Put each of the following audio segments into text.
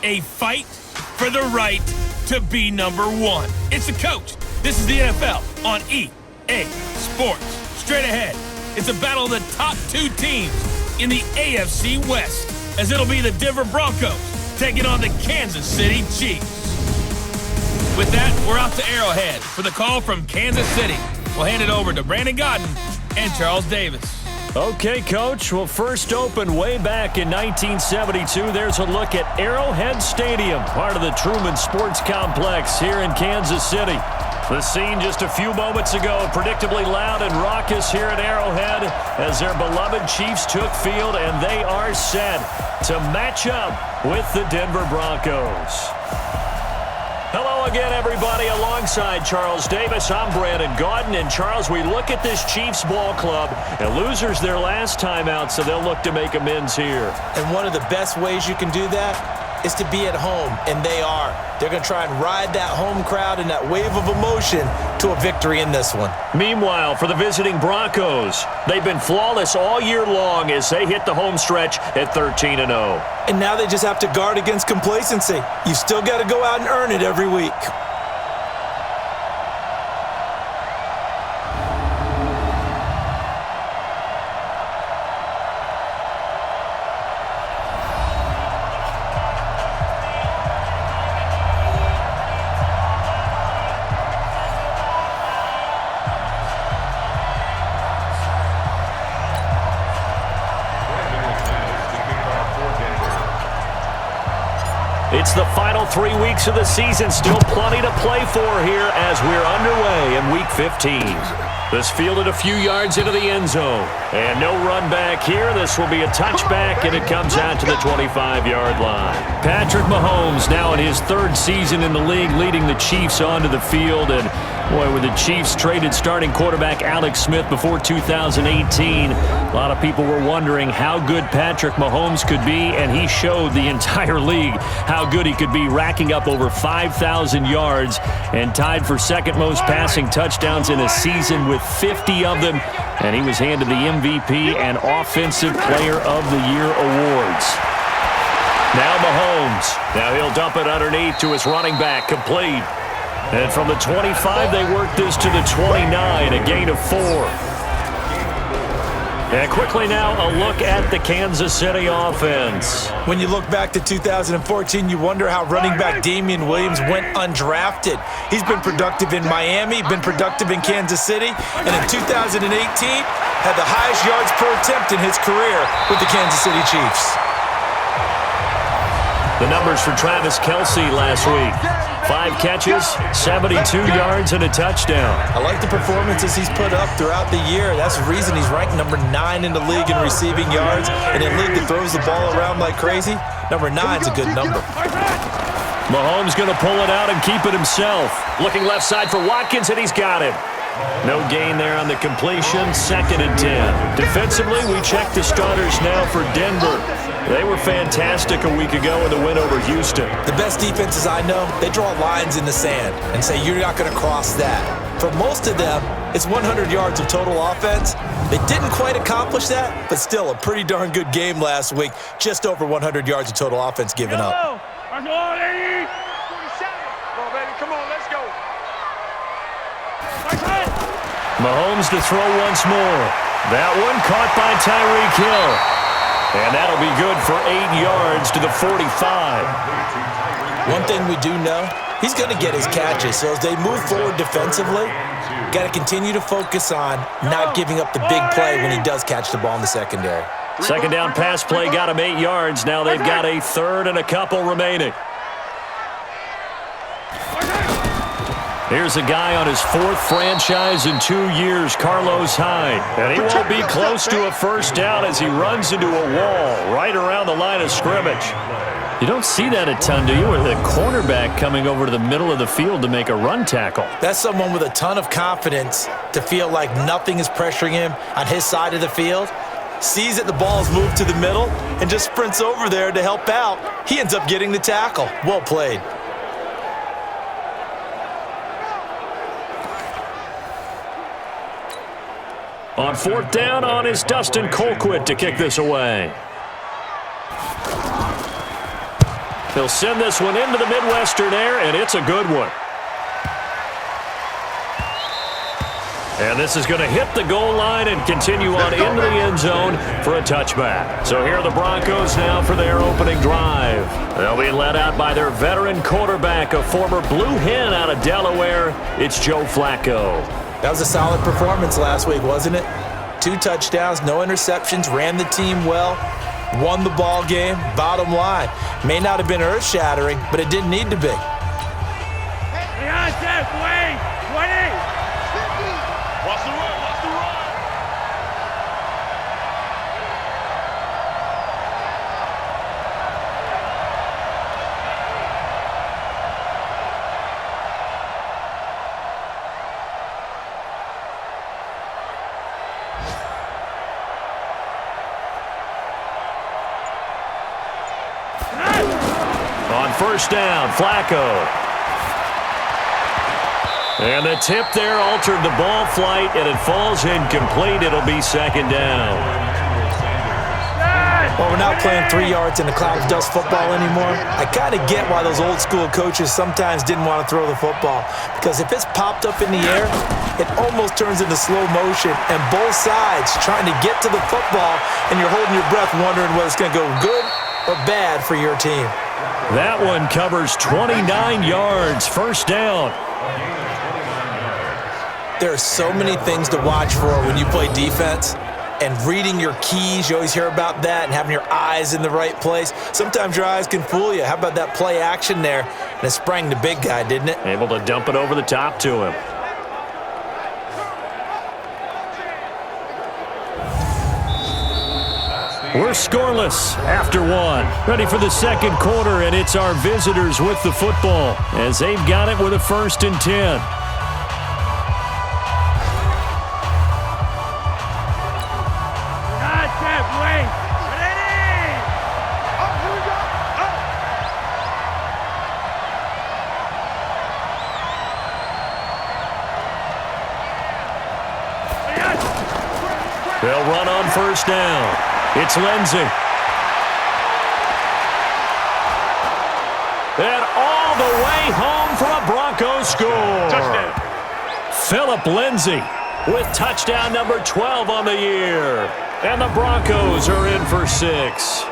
A fight for the right to be number one. It's the coach. This is the NFL on EA Sports. Straight ahead, it's a battle of the top two teams in the AFC West, as it'll be the Denver Broncos taking on the Kansas City Chiefs. With that, we're out to Arrowhead for the call from Kansas City. We'll hand it over to Brandon Godden and Charles Davis. Okay, Coach. Well, first opened way back in 1972. There's a look at Arrowhead Stadium, part of the Truman Sports Complex here in Kansas City. The scene just a few moments ago, predictably loud and raucous here at Arrowhead as their beloved Chiefs took field, and they are set to match up with the Denver Broncos. Hello again, everybody. Alongside Charles Davis, I'm Brandon Godden. And Charles, we look at this Chiefs ball club, and losers their last time out, so they'll look to make amends here. And one of the best ways you can do that is to be at home, and they are. They're going to try and ride that home crowd and that wave of emotion to a victory in this one. Meanwhile, for the visiting Broncos, they've been flawless all year long as they hit the home stretch at 13-0. And now they just have to guard against complacency. You still got to go out and earn it every week. It's the final 3 weeks of the season. Still plenty to play for here as we're underway in Week 15. This fielded a few yards into the end zone. And no run back here. This will be a touchback, and it comes out to the 25-yard line. Patrick Mahomes now in his third season in the league, leading the Chiefs onto the field. And, boy, with the Chiefs traded starting quarterback Alex Smith before 2018, a lot of people were wondering how good Patrick Mahomes could be, and he showed the entire league how good he could be, racking up over 5,000 yards and tied for second most passing touchdowns in a season with 50 of them, and he was handed the MVP and Offensive Player of the Year awards. Now Mahomes. Now he'll dump it underneath to his running back, complete. And from the 25, they work this to the 29, a gain of 4. And quickly now, a look at the Kansas City offense. When you look back to 2014, you wonder how running back Damian Williams went undrafted. He's been productive in Miami, been productive in Kansas City, and in 2018, had the highest yards per attempt in his career with the Kansas City Chiefs. The numbers for Travis Kelce last week. 5 catches, 72 yards, and a touchdown. I like the performances he's put up throughout the year. That's the reason he's ranked number 9 in the league in receiving yards. And in a league that throws the ball around like crazy, number 9's a good number. Mahomes going to pull it out and keep it himself. Looking left side for Watkins, and he's got him. No gain there on the completion. 2nd and 10. Defensively, we check the starters now for Denver. They were fantastic a week ago in the win over Houston. The best defenses I know, they draw lines in the sand and say you're not going to cross that. For most of them, it's 100 yards of total offense. They didn't quite accomplish that, but still a pretty darn good game last week. Just over 100 yards of total offense given up. Come on, baby. Come on, let's go. Mahomes to throw once more. That one caught by Tyreek Hill. And that'll be good for 8 yards to the 45. One thing we do know, he's going to get his catches. So as they move forward defensively, got to continue to focus on not giving up the big play when he does catch the ball in the secondary. Second down pass play got him 8 yards. Now they've got a third and a couple remaining. Here's a guy on his 4th franchise in 2 years, Carlos Hyde. And he won't be close to a first down as he runs into a wall right around the line of scrimmage. You don't see that a ton, do you? Or the cornerback coming over to the middle of the field to make a run tackle. That's someone with a ton of confidence to feel like nothing is pressuring him on his side of the field. Sees that the ball is moved to the middle and just sprints over there to help out. He ends up getting the tackle. Well played. On 4th down, on is Dustin Colquitt to kick this away. He'll send this one into the Midwestern air, and it's a good one. And this is going to hit the goal line and continue on into the end zone for a touchback. So here are the Broncos now for their opening drive. They'll be led out by their veteran quarterback, a former Blue Hen out of Delaware. It's Joe Flacco. That was a solid performance last week, wasn't it? 2 touchdowns, no interceptions, ran the team well, won the ball game. Bottom line, may not have been earth-shattering, but it didn't need to be. On first down, Flacco. And the tip there altered the ball flight, and it falls incomplete. It'll be second down. Well, we're not playing 3 yards in a cloud of dust football anymore. I kind of get why those old school coaches sometimes didn't want to throw the football, because if it's popped up in the air, it almost turns into slow motion, and both sides trying to get to the football, and you're holding your breath wondering whether it's going to go good or bad for your team. That one covers 29 yards, first down. There are so many things to watch for when you play defense, and reading your keys, you always hear about that, and having your eyes in the right place. Sometimes your eyes can fool you. How about that play action there? And it sprang the big guy, didn't it? Able to dump it over the top to him. We're scoreless after one. Ready for the second quarter, and it's our visitors with the football as they've got it with a 1st and 10. They'll run on first down. It's Lindsey. And all the way home for a Broncos score. Touchdown. Phillip Lindsay with touchdown number 12 on the year. And the Broncos are in for 6.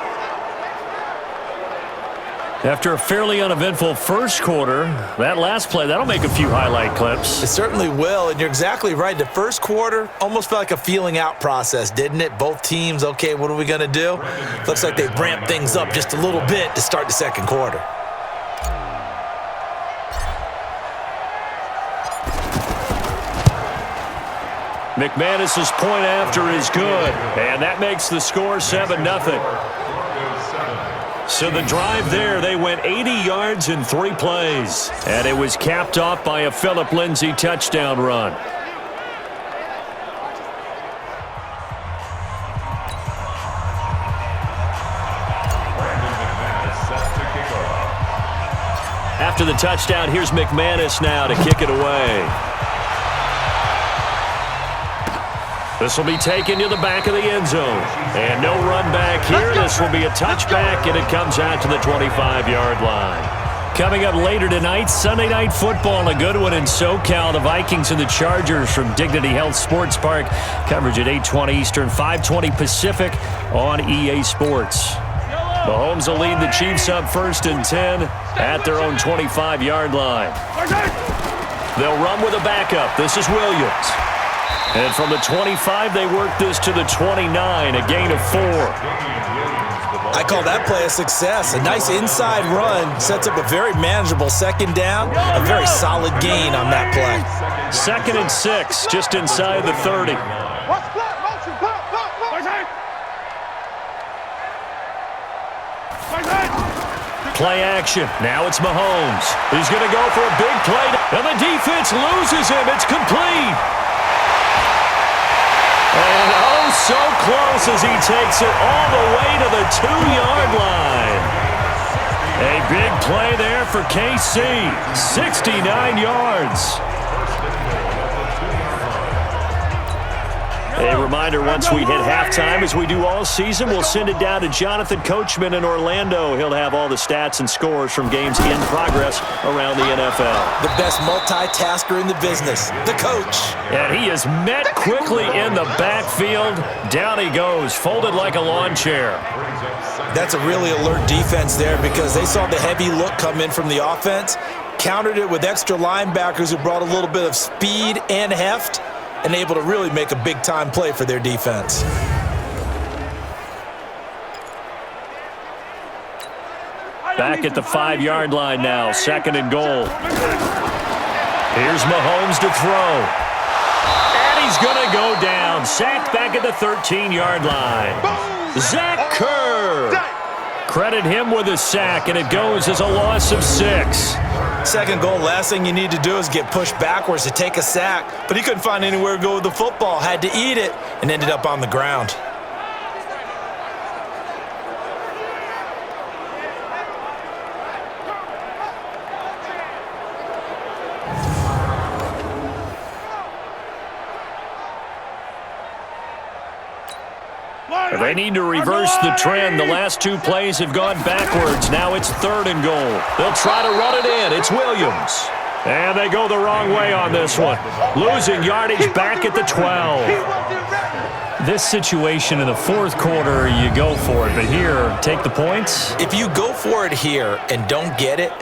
After a fairly uneventful first quarter, that last play, that'll make a few highlight clips. It certainly will, and you're exactly right. The first quarter almost felt like a feeling out process, didn't it? Both teams, okay, what are we going to do? Looks like they've ramped things up just a little bit to start the second quarter. McManus's point after is good, and that makes the score 7-0. So the drive there, they went 80 yards in 3 plays. And it was capped off by a Phillip Lindsay touchdown run. After the touchdown, here's McManus now to kick it away. This will be taken to the back of the end zone. And no run back here. This will be a touchback, and it comes out to the 25-yard line. Coming up later tonight, Sunday Night Football, a good one in SoCal. The Vikings and the Chargers from Dignity Health Sports Park. Coverage at 8:20 Eastern, 5:20 Pacific on EA Sports. Mahomes will lead the Chiefs up 1st and 10 at their own 25-yard line. They'll run with a backup. This is Williams. And from the 25, they work this to the 29, a gain of 4. I call that play a success. A nice inside run sets up a very manageable second down. A very solid gain on that play. 2nd and 6, just inside the 30. Play action. Now it's Mahomes. He's going to go for a big play. And the defense loses him. It's complete. And oh, so close as he takes it all the way to the 2-yard line. A big play there for KC. 69 yards. A reminder, once we hit halftime, as we do all season, we'll send it down to Jonathan Coachman in Orlando. He'll have all the stats and scores from games in progress around the NFL. The best multitasker in the business, the coach. And he is met quickly in the backfield. Down he goes, folded like a lawn chair. That's a really alert defense there because they saw the heavy look come in from the offense, countered it with extra linebackers who brought a little bit of speed and heft, and able to really make a big-time play for their defense. Back at the 5-yard line now, 2nd and goal. Here's Mahomes to throw. And he's going to go down. Sacked back at the 13-yard line. Zach Kerr. Credit him with a sack, and it goes as a loss of 6. 2nd goal, last thing you need to do is get pushed backwards to take a sack. But he couldn't find anywhere to go with the football, had to eat it, and ended up on the ground. They need to reverse the trend. The last 2 plays have gone backwards. Now it's 3rd and goal. They'll try to run it in. It's Williams. And they go the wrong way on this one. Losing yardage back at the 12. This situation in the 4th quarter, you go for it. But here, take the points. If you go for it here and don't get it,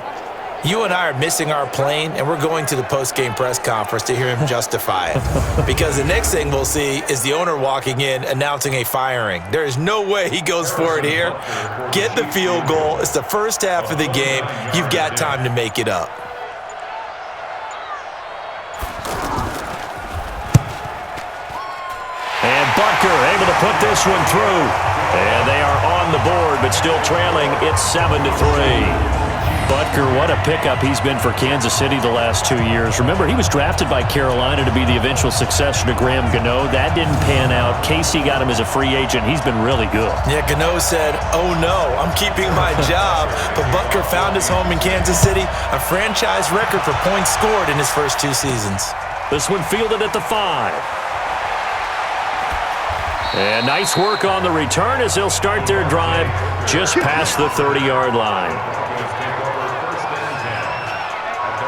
you and I are missing our plane, and we're going to the post-game press conference to hear him justify it. Because the next thing we'll see is the owner walking in announcing a firing. There is no way he goes for it here. Get the field goal. It's the first half of the game. You've got time to make it up. And Butker able to put this one through. And they are on the board, but still trailing. It's 7-3. Butker, what a pickup he's been for Kansas City the last 2 years. Remember, he was drafted by Carolina to be the eventual successor to Graham Gano. That didn't pan out. Casey got him as a free agent. He's been really good. Yeah, Gano said, oh no, I'm keeping my job. But Butker found his home in Kansas City, a franchise record for points scored in his first 2 seasons. This one fielded at the 5. And nice work on the return as they'll start their drive just past the 30-yard line.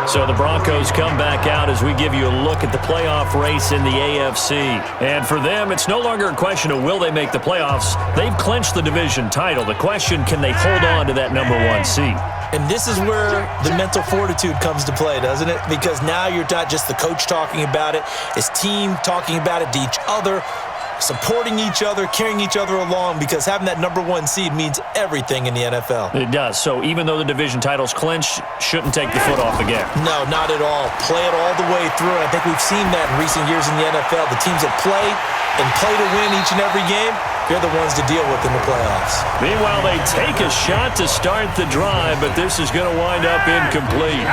So the Broncos come back out as we give you a look at the playoff race in the AFC. And for them, it's no longer a question of will they make the playoffs. They've clinched the division title. The question, can they hold on to that number 1 seed? And this is where the mental fortitude comes to play, doesn't it? Because now you're not just the coach talking about it, it's team talking about it to each other, supporting each other, carrying each other along, because having that number 1 seed means everything in the NFL. It does. So even though the division title's clinched, shouldn't take the foot off the gas. No, not at all. Play it all the way through. I think we've seen that in recent years in the NFL. The teams that play to win each and every game, they're the ones to deal with in the playoffs. Meanwhile, they take a shot to start the drive, but this is going to wind up incomplete.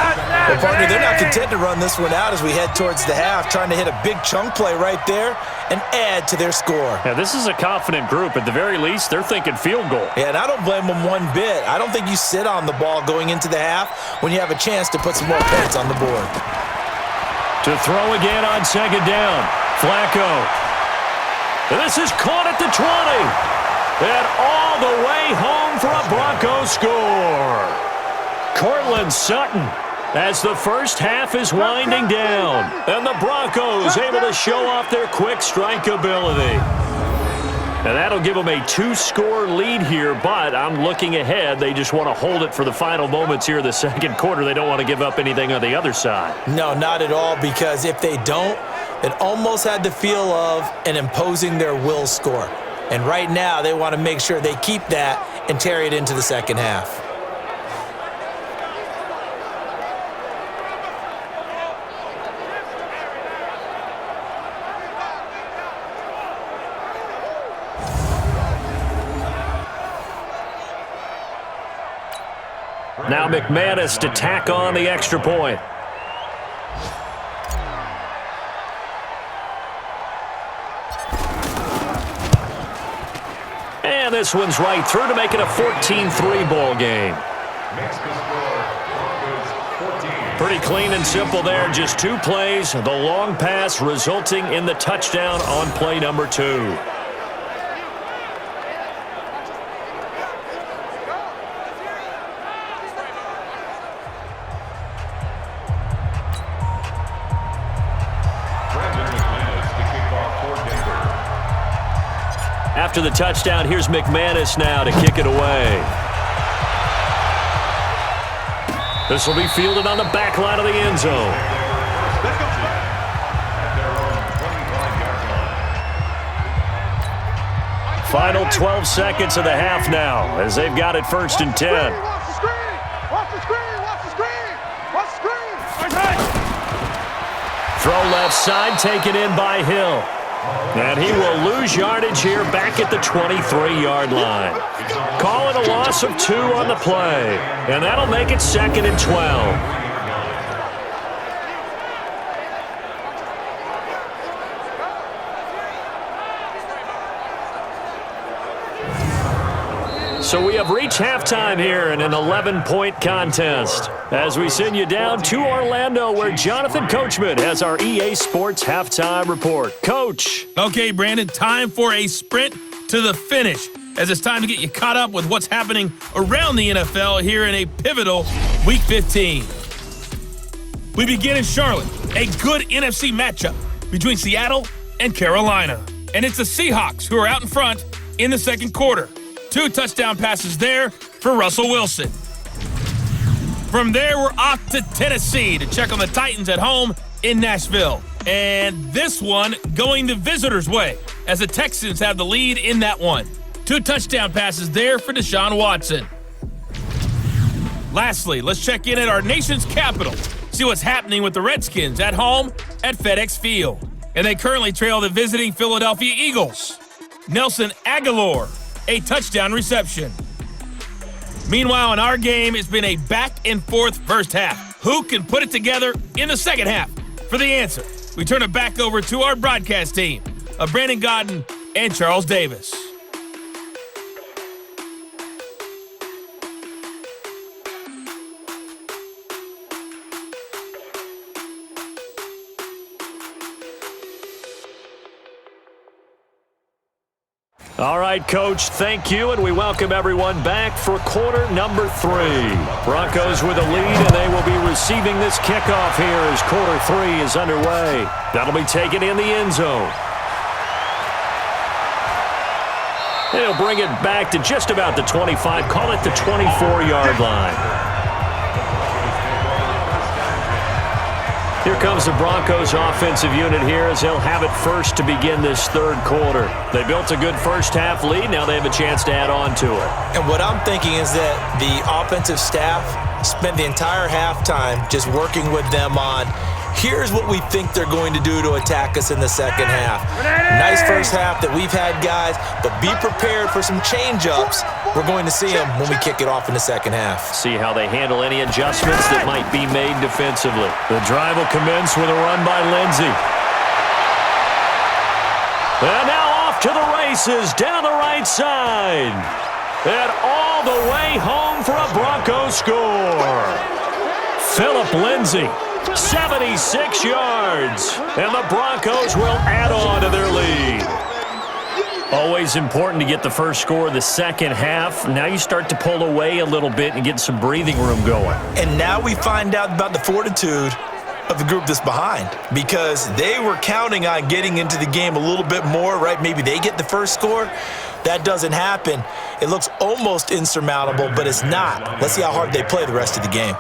Well, partner, they're not content to run this one out as we head towards the half, trying to hit a big chunk play right there and add to their score. Yeah, this is a confident group. At the very least, they're thinking field goal. Yeah, and I don't blame them one bit. I don't think you sit on the ball going into the half when you have a chance to put some more points on the board. To throw again on 2nd down. Flacco. And this is caught at the 20. And all the way home for a Broncos score. Cortland Sutton as the first half is winding down. And the Broncos able to show off their quick strike ability. And that'll give them a 2-score lead here, but I'm looking ahead. They just want to hold it for the final moments here in the 2nd quarter. They don't want to give up anything on the other side. No, not at all, because if they don't, it almost had the feel of an imposing their will score. And right now, they want to make sure they keep that and carry it into the 2nd half. Now McManus to tack on the extra point. And this one's right through to make it a 14-3 ball game. Pretty clean and simple there. Just 2 plays. The long pass resulting in the touchdown on play number 2. After the touchdown, here's McManus now to kick it away. This will be fielded on the back line of the end zone. Final 12 seconds of the half now as they've got it 1st and 10. Throw left side, taken in by Hill. And he will lose yardage here back at the 23-yard line. Call it a loss of 2 on the play. And that'll make it 2nd and 12. So we have reached halftime here in an 11-point contest as we send you down to Orlando where Jonathan Coachman has our EA Sports Halftime Report. Coach. Okay, Brandon, time for a sprint to the finish as it's time to get you caught up with what's happening around the NFL here in a pivotal Week 15. We begin in Charlotte, a good NFC matchup between Seattle and Carolina. And it's the Seahawks who are out in front in the second quarter. 2 touchdown passes there for Russell Wilson. From there, we're off to Tennessee to check on the Titans at home in Nashville. And this one going the visitors' way as the Texans have the lead in that one. 2 touchdown passes there for Deshaun Watson. Lastly, let's check in at our nation's capital, see what's happening with the Redskins at home at FedEx Field. And they currently trail the visiting Philadelphia Eagles. Nelson Aguilar, a touchdown reception. Meanwhile, in our game, it's been a back-and-forth first half. Who can put it together in the second half? For the answer, we turn it back over to our broadcast team of Brandon Godden and Charles Davis. All right, Coach, thank you, and we welcome everyone back for quarter number 3. Broncos with a lead, and they will be receiving this kickoff here as quarter 3 is underway. That'll be taken in the end zone. And he'll bring it back to just about the 25, call it the 24-yard line. Here comes the Broncos offensive unit here as they'll have it first to begin this third quarter. They built a good first half lead. Now they have a chance to add on to it. And what I'm thinking is that the offensive staff spent the entire halftime just working with them on here's what we think they're going to do to attack us in the second half. Nice first half that we've had, guys, but be prepared for some change-ups. We're going to see them when we kick it off in the second half. See how they handle any adjustments that might be made defensively. The drive will commence with a run by Lindsey. And now off to the races down the right side. And all the way home for a Broncos score. Phillip Lindsey. 76 yards, and the Broncos will add on to their lead. Always important to get the first score of the second half. Now you start to pull away a little bit and get some breathing room going. And now we find out about the fortitude of the group that's behind because they were counting on getting into the game a little bit more, right? Maybe they get the first score. That doesn't happen. It looks almost insurmountable, but it's not. Let's see how hard they play the rest of the game.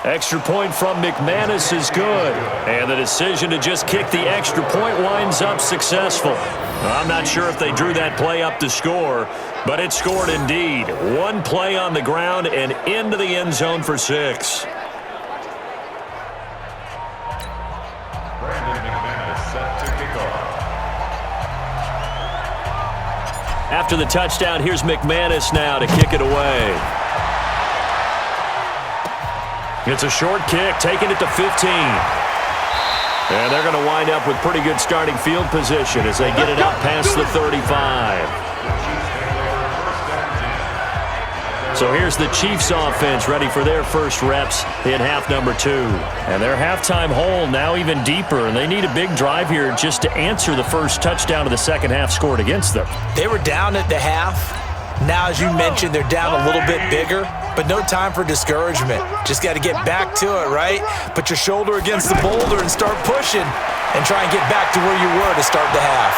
Extra point from McManus is good. And the decision to just kick the extra point winds up successful. I'm not sure if they drew that play up to score, but it scored indeed. One play on the ground and into the end zone for 6. After the touchdown, here's McManus now to kick it away. It's a short kick, taking it to 15. And they're going to wind up with pretty good starting field position as they get it up past the 35. So here's the Chiefs offense ready for their first reps in half number 2. And their halftime hole now even deeper, and they need a big drive here just to answer the first touchdown of the second half scored against them. They were down at the half. Now, as you mentioned, they're down a little bit bigger, but no time for discouragement. Just got to get back to it, right? Put your shoulder against the boulder and start pushing and try and get back to where you were to start the half.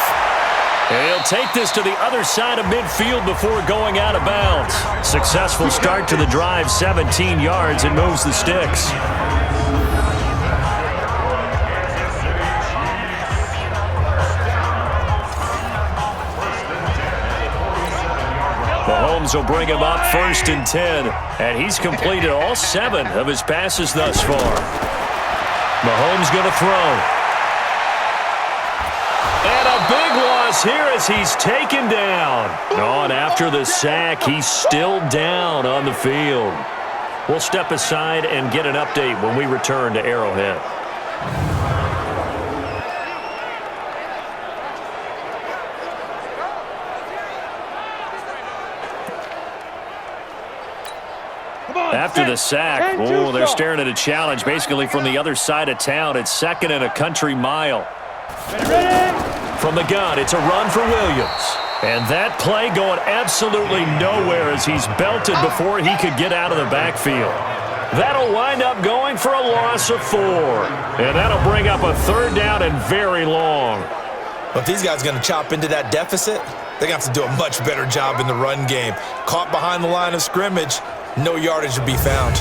And he'll take this to the other side of midfield before going out of bounds. Successful start to the drive, 17 yards, and moves the sticks. Mahomes will bring him up 1st and 10, and he's completed all 7 of his passes thus far. Mahomes going to throw. And a big loss here as he's taken down. On after the sack, he's still down on the field. We'll step aside and get an update when we return to Arrowhead. After the sack, they're staring at a challenge basically from the other side of town. It's 2nd and a country mile. From the gun, it's a run for Williams. And that play going absolutely nowhere as he's belted before he could get out of the backfield. That'll wind up going for a loss of 4. And that'll bring up a 3rd down and very long. Well, if these guys are going to chop into that deficit, they're going to have to do a much better job in the run game. Caught behind the line of scrimmage, no yardage to be found.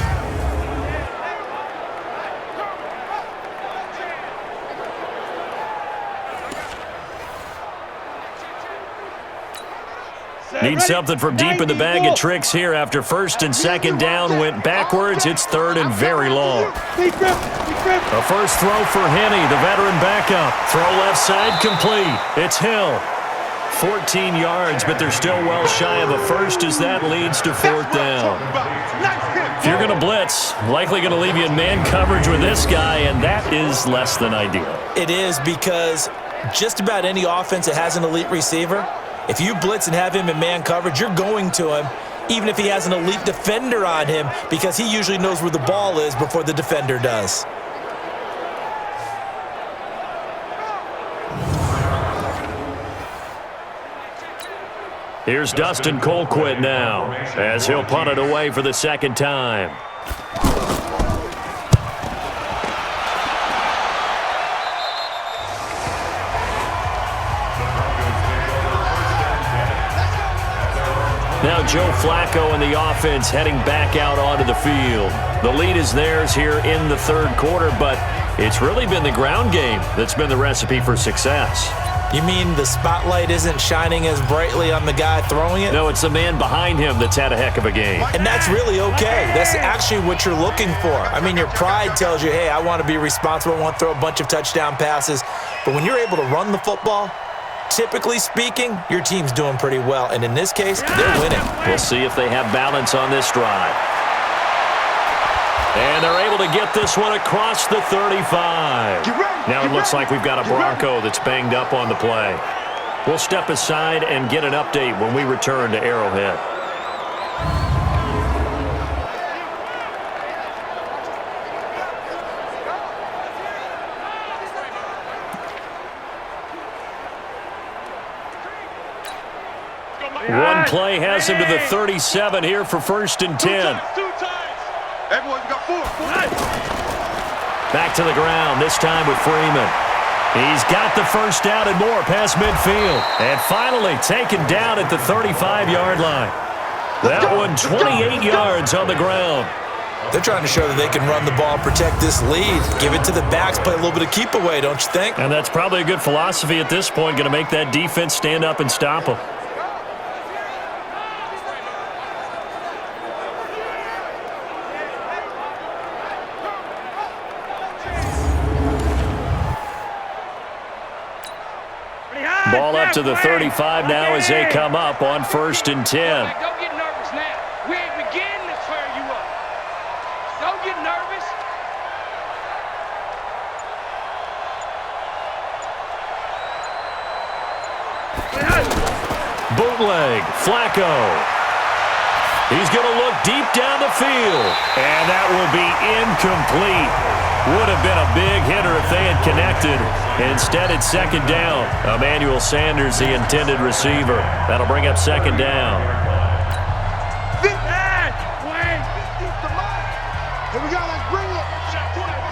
Need something from deep in the bag of tricks here after 1st and 2nd down went backwards. It's 3rd and very long. A first throw for Henney, the veteran backup. Throw left side complete. It's Hill. 14 yards, but they're still well shy of a first as that leads to 4th down. If you're going to blitz, likely going to leave you in man coverage with this guy, and that is less than ideal. It is because just about any offense that has an elite receiver, if you blitz and have him in man coverage, you're going to him, even if he has an elite defender on him, because he usually knows where the ball is before the defender does. Here's Dustin Colquitt now, as he'll punt it away for the 2nd time. Now Joe Flacco and the offense heading back out onto the field. The lead is theirs here in the 3rd quarter, but it's really been the ground game that's been the recipe for success. You mean the spotlight isn't shining as brightly on the guy throwing it? No, it's the man behind him that's had a heck of a game. And that's really okay. That's actually what you're looking for. I mean, your pride tells you, hey, I want to be responsible. I want to throw a bunch of touchdown passes. But when you're able to run the football, typically speaking, your team's doing pretty well. And in this case, they're winning. We'll see if they have balance on this drive. And they're able to get this one across the 35. Now it looks like we've got a Bronco that's banged up on the play. We'll step aside and get an update when we return to Arrowhead. One play has him to the 37 here for 1st and 10. Everyone got 4. Back to the ground, this time with Freeman. He's got the first down and more past midfield. And finally taken down at the 35-yard line. That one 28 yards on the ground. They're trying to show that they can run the ball, protect this lead, give it to the backs, play a little bit of keep away, don't you think? And that's probably a good philosophy at this point, going to make that defense stand up and stop them. Ball up to the 35 now as they come up on 1st and 10. Don't get nervous now. We ain't beginning to tear you up. Don't get nervous. Bootleg. Flacco. He's going to look deep down the field. And that will be incomplete. Would have been a big hitter if they had connected. Instead, it's second down. Emmanuel Sanders, the intended receiver. That'll bring up second down. Here we go, let's bring it.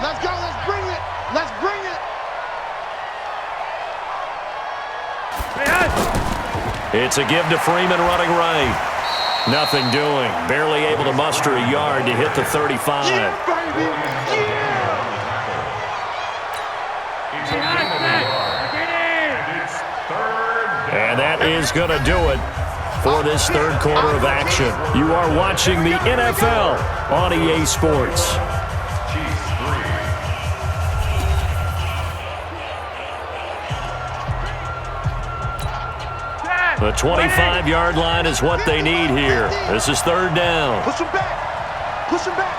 Let's go, let's bring it. Let's bring it. It's a give to Freeman running right. Nothing doing. Barely able to muster a yard to hit the 35. Yeah, baby. Yeah. And that is going to do it for this third quarter of action. You are watching the NFL on EA Sports. The 25-yard line is what they need here. This is third down. Push him back. Push him back.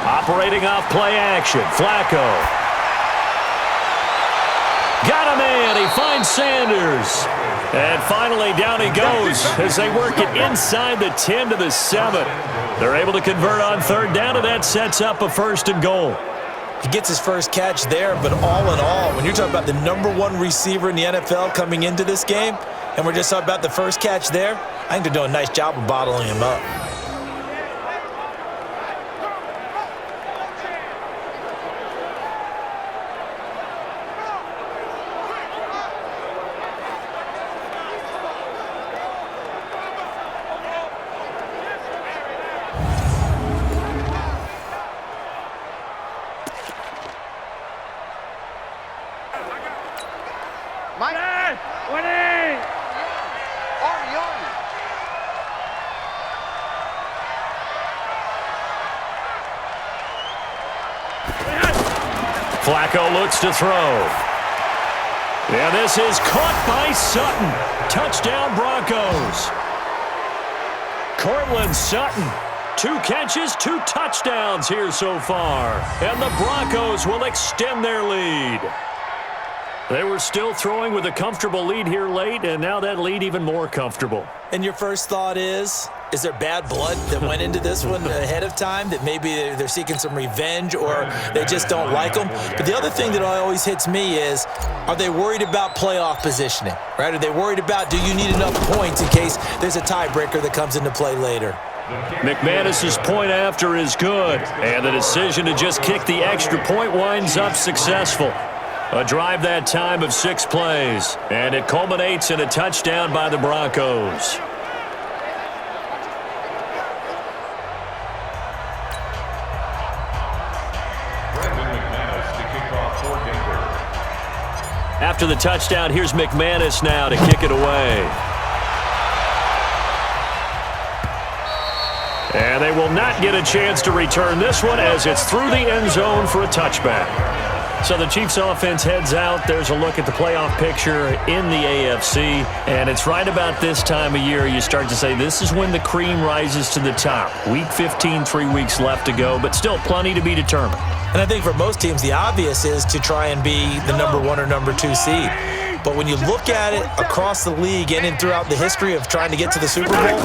Operating off play action. Flacco. Got a man. He finds Sanders. And finally down he goes as they work it inside the 10 to the 7. They're able to convert on third down, and that sets up a first and goal. He gets his first catch there, but all in all, when you're talking about the #1 receiver in the NFL coming into this game, and we're just talking about the first catch there, I think they're doing a nice job of bottling him up. Flacco looks to throw. And this is caught by Sutton. Touchdown Broncos. Cortland Sutton. 2 catches, 2 touchdowns here so far. And the Broncos will extend their lead. They were still throwing with a comfortable lead here late, and now that lead even more comfortable. And your first thought is there bad blood that went into this one ahead of time, that maybe they're seeking some revenge or they just don't like them? But the other thing that always hits me is, are they worried about playoff positioning, right? Are they worried about, do you need enough points in case there's a tiebreaker that comes into play later? McManus's point after is good, and the decision to just kick the extra point winds up successful. A drive that time of 6 plays, and it culminates in a touchdown by the Broncos. After the touchdown, here's McManus now to kick it away. And they will not get a chance to return this one as it's through the end zone for a touchback. So the Chiefs offense heads out. There's a look at the playoff picture in the AFC. And it's right about this time of year you start to say this is when the cream rises to the top. Week 15, 3 weeks left to go, but still plenty to be determined. And I think for most teams, the obvious is to try and be the #1 or #2 seed. But when you look at it across the league and throughout the history of trying to get to the Super Bowl,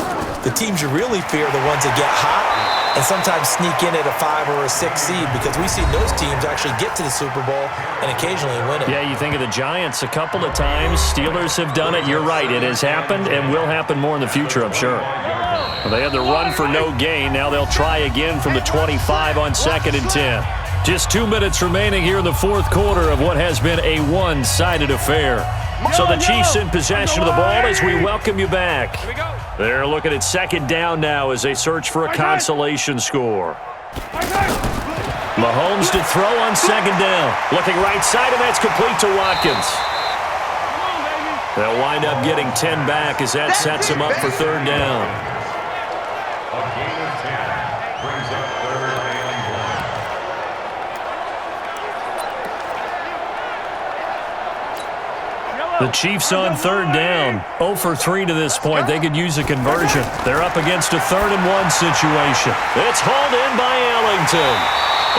the teams you really fear are the ones that get hot and sometimes sneak in at a 5 or a 6 seed, because we've seen those teams actually get to the Super Bowl and occasionally win it. Yeah, you think of the Giants a couple of times. Steelers have done it. You're right. It has happened and will happen more in the future, I'm sure. Well, they had the run for no gain. Now they'll try again from the 25 on 2nd and 10. Just 2 minutes remaining here in the fourth quarter of what has been a one-sided affair. So the Chiefs in possession of the ball as we welcome you back. They're looking at second down now as they search for a consolation score. Mahomes to throw on second down. Looking right side, and that's complete to Watkins. They'll wind up getting 10 back as that sets them up for third down. The Chiefs on third down. 0 for 3 to this point. They could use a conversion. They're up against a 3rd and 1 situation. It's hauled in by Ellington.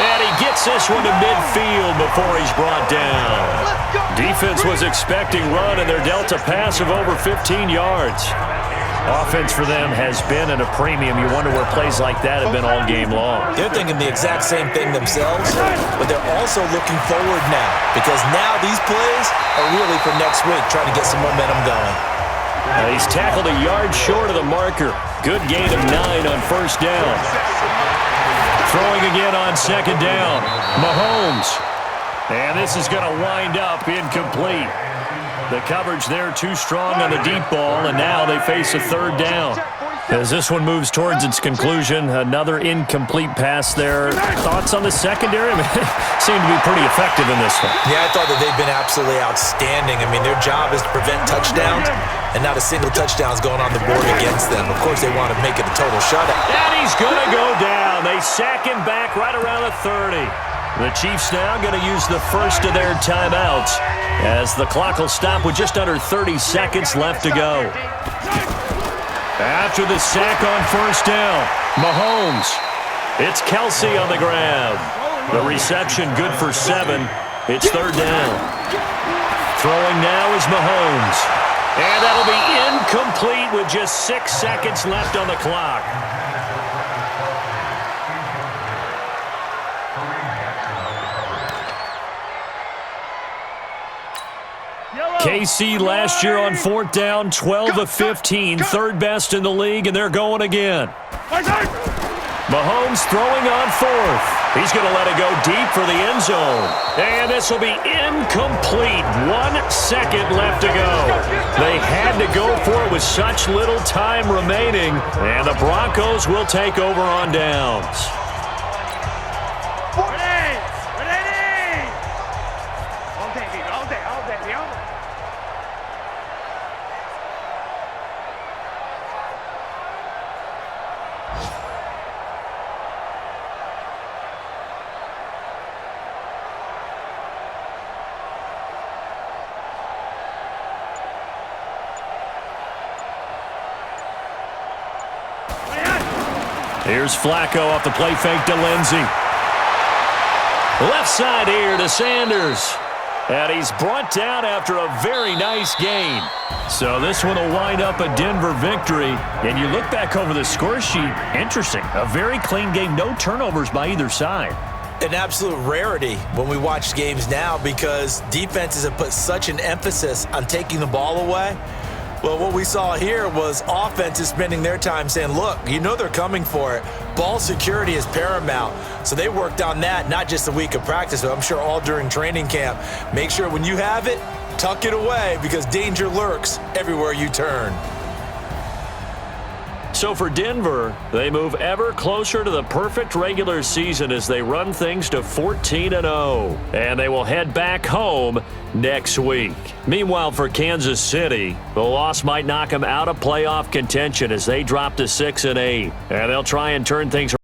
And he gets this one to midfield before he's brought down. Defense was expecting run, and they're dealt a pass of over 15 yards. Offense for them has been at a premium. You wonder where plays like that have been all game long. They're thinking the exact same thing themselves, but they're also looking forward now because now these plays are really for next week, trying to get some momentum going. He's tackled a yard short of the marker. Good gain of 9 on first down. Throwing again on second down. Mahomes. And this is going to wind up incomplete. The coverage there too strong on the deep ball, and now they face a 3rd down. As this one moves towards its conclusion, another incomplete pass there. Thoughts on the secondary? I mean, seem to be pretty effective in this one. Yeah, I thought that they've been absolutely outstanding. I mean, their job is to prevent touchdowns, and not a single touchdown is going on the board against them. Of course, they want to make it a total shutout. And he's going to go down. They sack him back right around the 30. The Chiefs now going to use the first of their timeouts as the clock will stop with just under 30 seconds left to go. After the sack on first down, Mahomes. It's Kelsey on the grab. The reception good for 7. It's 3rd down. Throwing now is Mahomes. And that'll be incomplete with just 6 seconds left on the clock. KC last year on 4th down, 12 of 15, 3rd best in the league, and they're going again. Mahomes throwing on 4th. He's going to let it go deep for the end zone. And this will be incomplete. 1 second left to go. They had to go for it with such little time remaining, and the Broncos will take over on downs. Here's Flacco off the play fake to Lindsey. Left side here to Sanders. And he's brought down after a very nice gain. So this one will wind up a Denver victory. And you look back over the score sheet, interesting. A very clean game, no turnovers by either side. An absolute rarity when we watch games now because defenses have put such an emphasis on taking the ball away. Well, what we saw here was offenses spending their time saying, look, you know they're coming for it. Ball security is paramount. So they worked on that, not just a week of practice, but I'm sure all during training camp. Make sure when you have it, tuck it away because danger lurks everywhere you turn. So for Denver, they move ever closer to the perfect regular season as they run things to 14-0. And they will head back home next week. Meanwhile, for Kansas City, the loss might knock them out of playoff contention as they drop to 6-8. And they'll try and turn things around.